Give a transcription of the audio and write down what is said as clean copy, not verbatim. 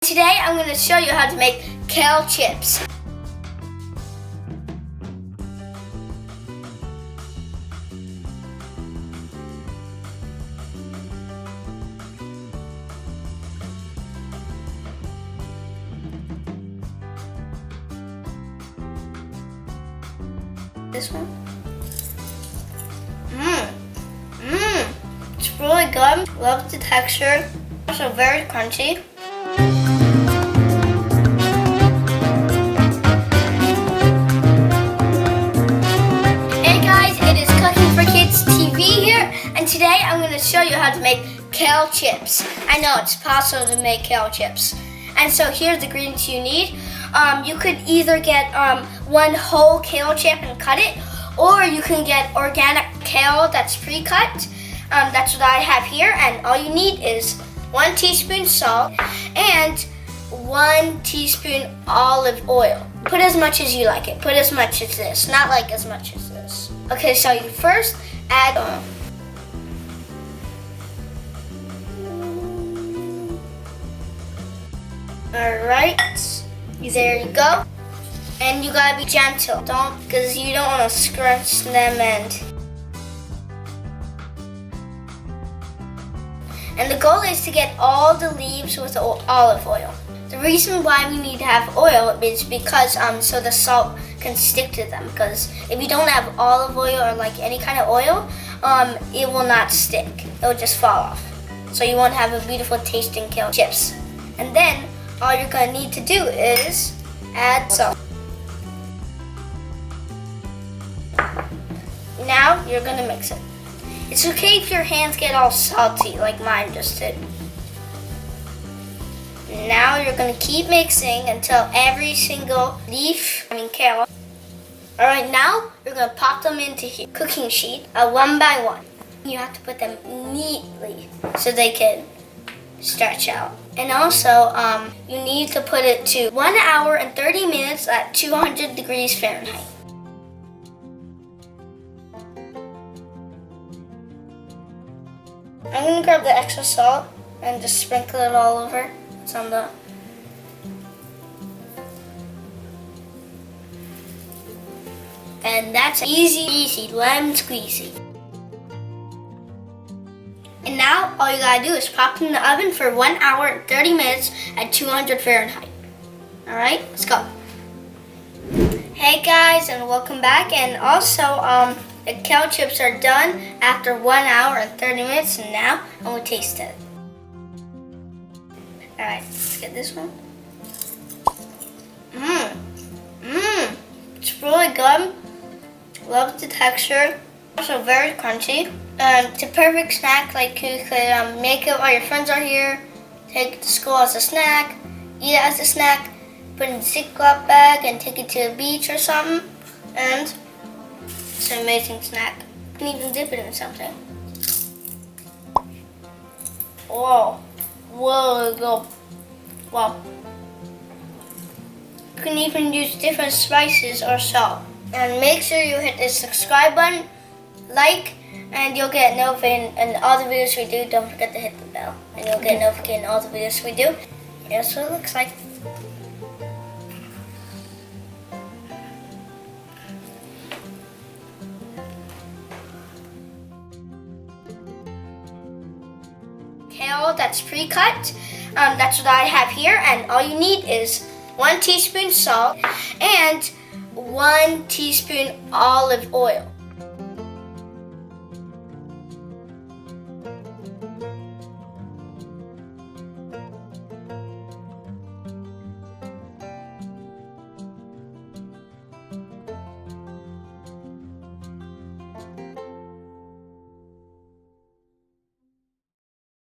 Today I'm going to show you how to make kale chips. This one. It's really good. Love the texture. Also very crunchy. And today I'm going to show you how to make kale chips. I know it's possible to make kale chips. And so here's the ingredients you need. You could either get one whole kale chip and cut it, or you can get organic kale that's pre-cut. That's what I have here. And all you need is 1 teaspoon salt and 1 teaspoon olive oil. Put as much as you like it. Put as much as this, not like as much as this. Okay, so you first add Alright, there you go. And you gotta be gentle, because you don't want to scrunch them And the goal is to get all the leaves with the olive oil. The reason why we need to have oil is because so the salt can stick to them. Because if you don't have olive oil or like any kind of oil, it will not stick. It will just fall off. So you won't have a beautiful tasting kale chips. And then all you're gonna need to do is add salt. Now you're gonna mix it. It's okay if your hands get all salty like mine just did. Now you're gonna keep mixing until every single leaf, kale. Alright, now you're gonna pop them into a cooking sheet, one by one. You have to put them neatly so they can stretch out. And also, you need to put it to 1 hour and 30 minutes at 200 degrees Fahrenheit. I'm gonna grab the extra salt and just sprinkle it all over. It's on the And that's easy lemon squeezy. And now all you gotta do is pop them in the oven for 1 hour and 30 minutes at 200 Fahrenheit. Alright, let's go. Hey guys, and welcome back. And also, the kale chips are done after 1 hour and 30 minutes, and now I'm gonna taste it. Alright, let's get this one. It's really good. Love the texture. Also very crunchy. It's a perfect snack. Like you could make it while your friends are here. Take it to school as a snack. Eat it as a snack. Put it in a Ziploc bag and take it to the beach or something. And it's an amazing snack. You can even dip it in something. Whoa. Whoa. Wow. You can even use different spices or salt. And make sure you hit the subscribe button, like, and you'll get notified in all the videos we do. Don't forget to hit the bell, and you'll get notified in all the videos we do. That's what it looks like. Kale that's pre-cut. That's what I have here, and all you need is 1 teaspoon salt and 1 teaspoon olive oil.